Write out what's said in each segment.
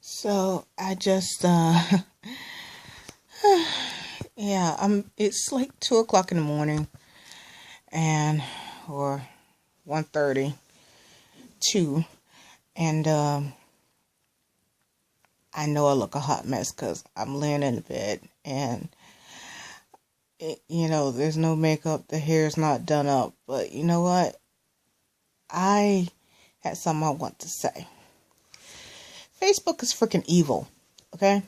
So I just yeah, it's like 2 o'clock in the morning and or 1:32, and I know I look a hot mess because I'm laying in the bed, and there's no makeup, the hair's not done up, but you know what? I had something I want to say. Facebook is freaking evil, okay?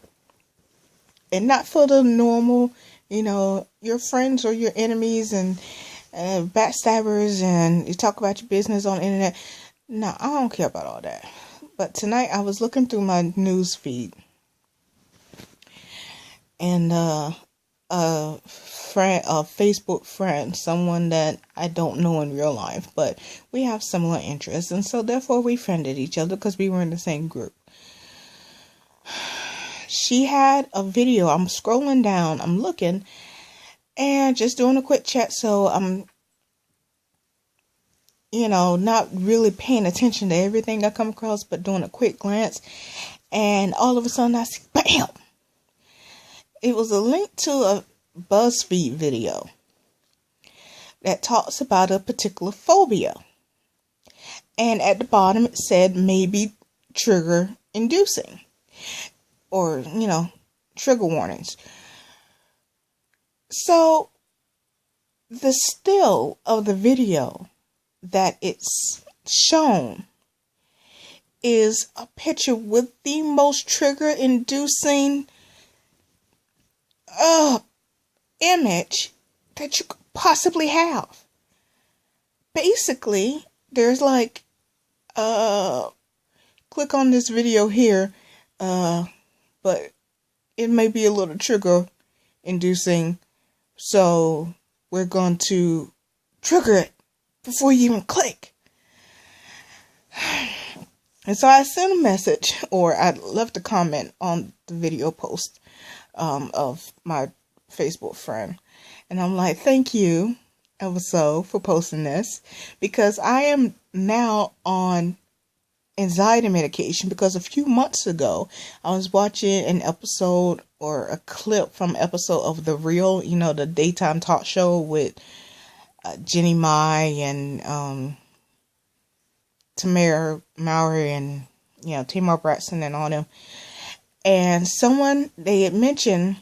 And not for the normal, your friends or your enemies and backstabbers, and you talk about your business on the internet. No, I don't care about all that. But tonight I was looking through my news feed, and a Facebook friend, someone that I don't know in real life, but we have similar interests, and so therefore we friended each other because we were in the same group. She had a video. I'm scrolling down, I'm looking, and just doing a quick chat, so I'm not really paying attention to everything I come across, but doing a quick glance. And all of a sudden I see, bam! It was a link to a BuzzFeed video that talks about a particular phobia. And at the bottom it said maybe trigger inducing, or, trigger warnings. So the still of the video that it's shown is a picture with the most trigger inducing image that you could possibly have. Basically, there's like click on this video here, but it may be a little trigger inducing, so we're going to trigger it before you even click. And so I sent a message, or I left a comment on the video post of my Facebook friend. And I'm like, thank you ever so for posting this, because I am now on anxiety medication, because a few months ago I was watching an episode or a clip from an episode of The Real, the daytime talk show with Jenny Mai and Tamara Mowry and Tamar Braxton and all them. And they had mentioned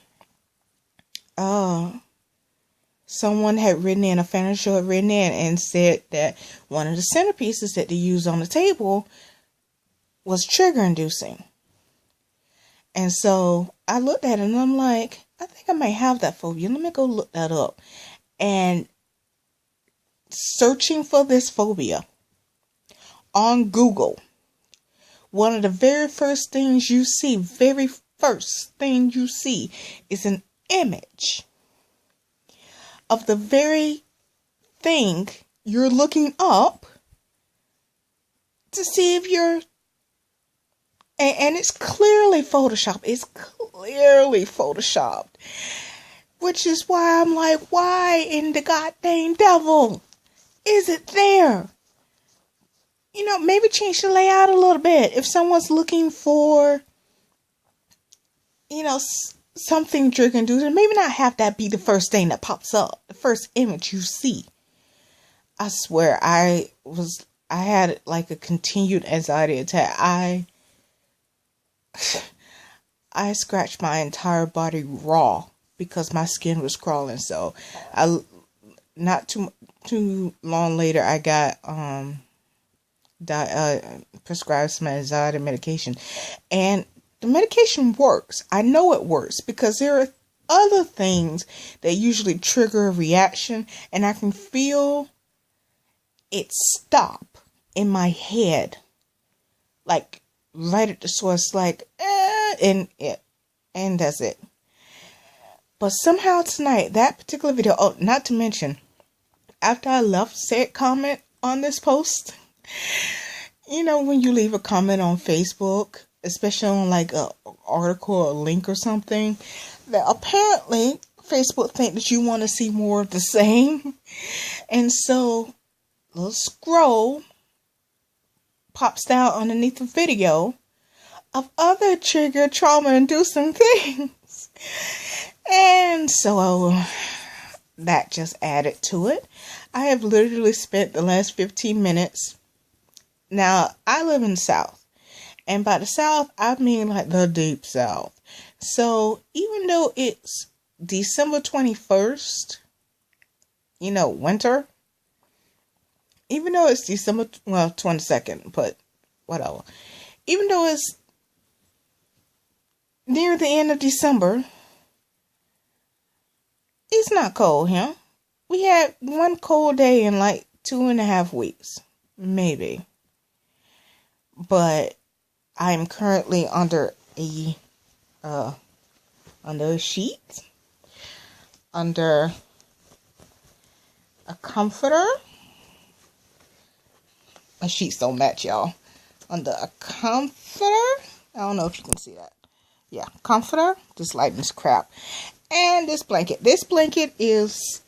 someone had written in, a fan show had written in and said that one of the centerpieces that they used on the table was trigger inducing. And so I looked at it and I'm like, I think I might have that phobia. Let me go look that up. And searching for this phobia on Google, one of the very first things you see is an image of the very thing you're looking up to see if you're, and it's clearly Photoshopped. Which is why I'm like, why in the goddamn devil is it there? Maybe change the layout a little bit. If someone's looking for, something trigger inducing, maybe not have that be the first thing that pops up, the first image you see. I swear, I had like a continued anxiety attack. I scratched my entire body raw because my skin was crawling. So not too long later, I got prescribed some anxiety medication, and the medication works. I know it works because there are other things that usually trigger a reaction, and I can feel it stop in my head, like right at the source, like and that's it. But somehow tonight, that particular video, not to mention, after I left said comment on this post, when you leave a comment on Facebook, especially on like a article or a link or something, that apparently Facebook think that you want to see more of the same. And so a little scroll pops down underneath the video of other trigger trauma-inducing things. And so that just added to it. I have literally spent the last 15 minutes. Now, I live in the South. And by the South, I mean like the deep South. So even though it's December 21st, winter, even though it's December, 22nd, but whatever. Even though it's near the end of December, it's not cold here. We had one cold day in like 2.5 weeks, maybe. But I'm currently under a sheet, under a comforter. My sheets don't match, y'all. Under a comforter. I don't know if you can see that. Yeah, comforter. This lighting is crap. And this blanket. This blanket is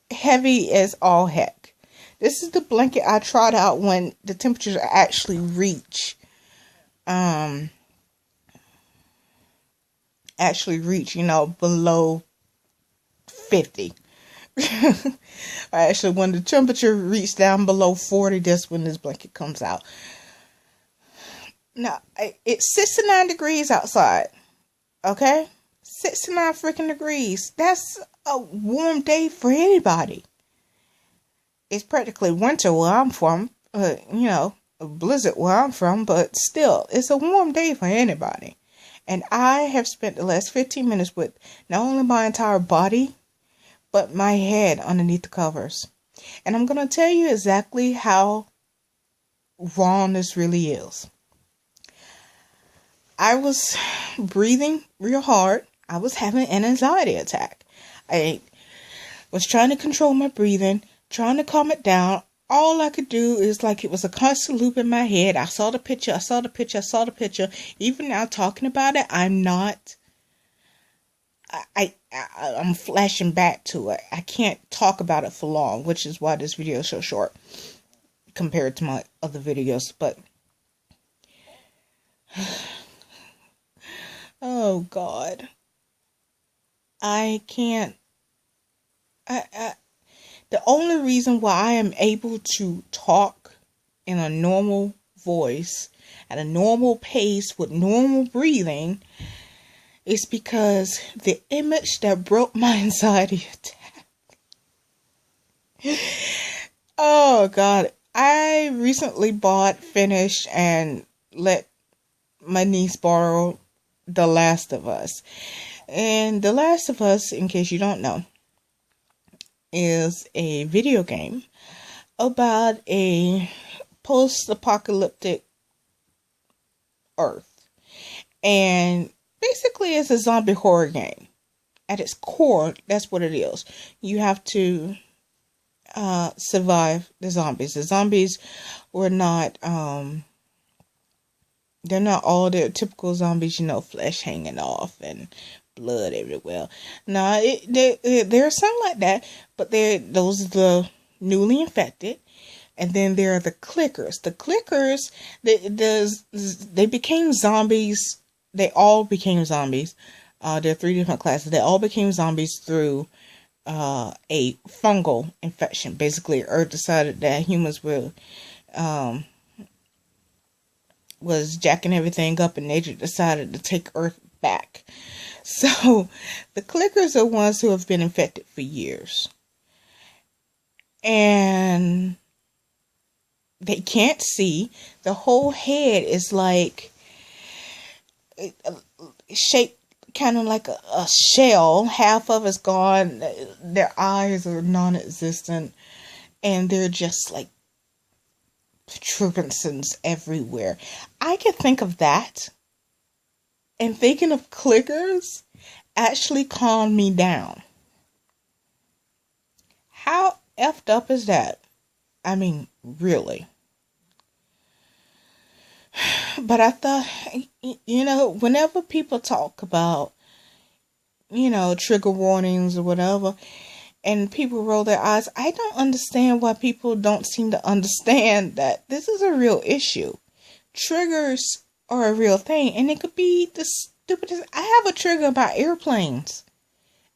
heavy as all heck. This is the blanket I tried out when the temperatures actually reach below 50. When the temperature reached down below 40, that's when this blanket comes out. Now, it's 69 degrees outside. Okay? 69 freaking degrees. That's a warm day for anybody. It's practically winter where I'm from. A blizzard where I'm from. But still, it's a warm day for anybody. And I have spent the last 15 minutes with not only my entire body, but my head underneath the covers. And I'm going to tell you exactly how wrong this really is. I was breathing real hard. I was having an anxiety attack. I was trying to control my breathing, trying to calm it down. All I could do is like it was a constant loop in my head. I saw the picture. Even now talking about it, I'm flashing back to it. I can't talk about it for long, which is why this video is so short compared to my other videos. But oh God, I can't. The only reason why I am able to talk in a normal voice at a normal pace with normal breathing is because the image that broke my anxiety attack. Oh God. I recently finished, and let my niece borrow The Last of Us. And The Last of Us, in case you don't know, is a video game about a post-apocalyptic Earth. And basically, it's a zombie horror game. At its core, that's what it is. You have to survive the zombies. The zombies were not, they're not all the typical zombies, flesh hanging off and blood everywhere. No, there are some like that, but those are the newly infected. And then there are the clickers. The clickers, they became zombies. They all became zombies. There are 3 different classes. They all became zombies through a fungal infection. Basically, Earth decided that humans was jacking everything up, and nature decided to take Earth back. So, the clickers are ones who have been infected for years. And they can't see. The whole head is like shaped kind of like a shell. Half of it's gone. Their eyes are non-existent. And they're just like protuberances everywhere. I can think of that. And thinking of clickers actually calmed me down. How effed up is that? I mean, really. But I thought, whenever people talk about, trigger warnings or whatever, and people roll their eyes, I don't understand why people don't seem to understand that this is a real issue. Triggers are a real thing. And it could be the stupidest. I have a trigger about airplanes.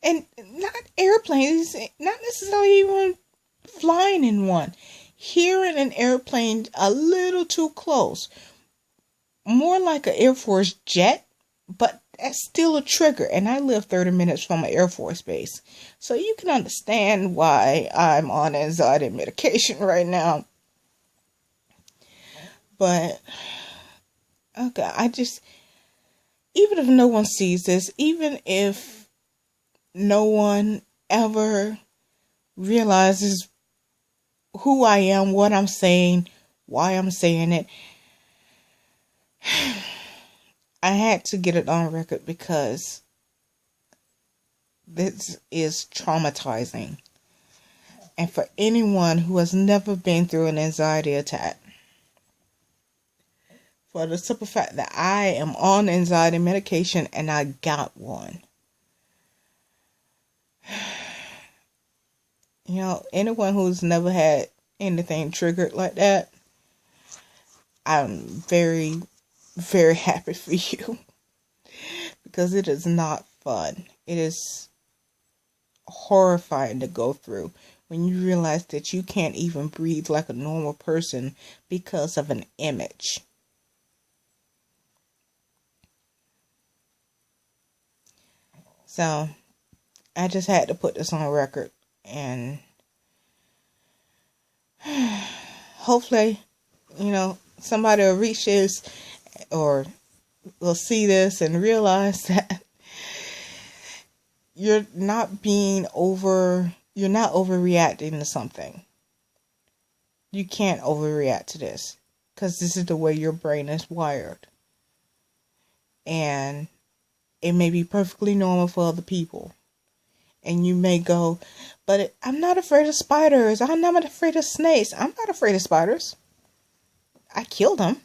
And not airplanes, not necessarily even flying in one. Hearing an airplane a little too close. More like an Air Force jet, but that's still a trigger. And I live 30 minutes from an Air Force base. So you can understand why I'm on anxiety medication right now. But, okay, even if no one sees this, even if no one ever realizes who I am, what I'm saying, why I'm saying it, I had to get it on record because this is traumatizing. And for anyone who has never been through an anxiety attack, for the simple fact that I am on anxiety medication and I got one. You know, anyone who's never had anything triggered like that, I'm very, very happy for you. Because it is not fun. It is horrifying to go through when you realize that you can't even breathe like a normal person because of an image. So, I just had to put this on record. And hopefully, you know, somebody will reach this or will see this and realize that you're not overreacting to something. You can't overreact to this because this is the way your brain is wired. And it may be perfectly normal for other people. And you may go, but I'm not afraid of spiders. I'm not afraid of snakes. I'm not afraid of spiders. I killed them.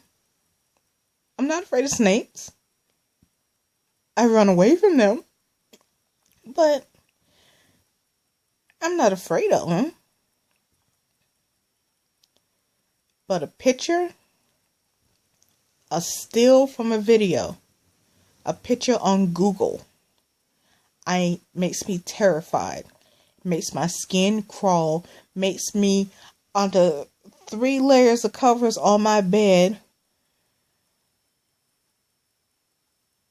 I'm not afraid of snakes. I run away from them. But I'm not afraid of them. But a picture, a still from a video, a picture on Google, makes me terrified. Makes my skin crawl. Makes me under 3 layers of covers on my bed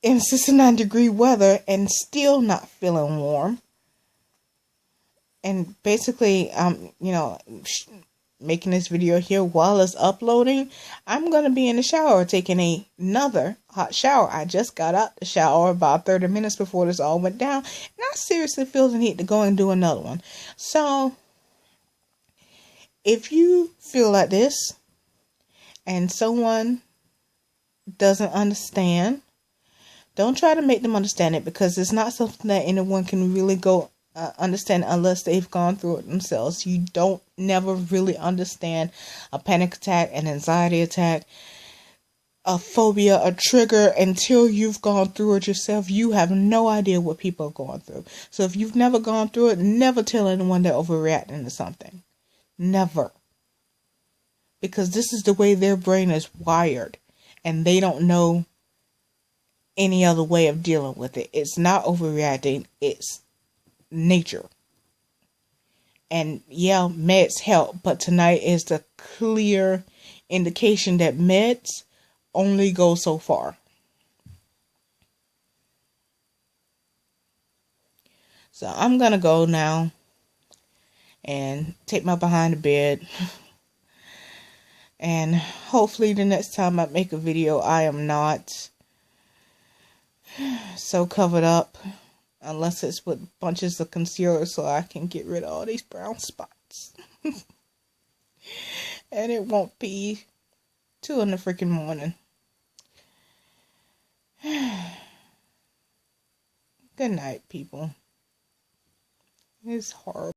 in 69-degree weather and still not feeling warm. And basically, making this video here while it's uploading, I'm going to be in the shower taking another hot shower. I just got out the shower about 30 minutes before this all went down. And I seriously feel the need to go and do another one. So, if you feel like this and someone doesn't understand, don't try to make them understand it because it's not something that anyone can really go understand unless they've gone through it themselves. You don't never really understand a panic attack, an anxiety attack, a phobia, a trigger until you've gone through it yourself. You have no idea what people are going through. So if you've never gone through it, never tell anyone they're overreacting to something. Never. Because this is the way their brain is wired and they don't know any other way of dealing with it. It's not overreacting. It's nature. And yeah, meds help, but tonight is the clear indication that meds only go so far. So I'm gonna go now and take my behind the bed. And hopefully the next time I make a video, I am not so covered up. Unless it's with bunches of concealer so I can get rid of all these brown spots. And it won't be 2 in the freaking morning. Good night, people. It's horrible.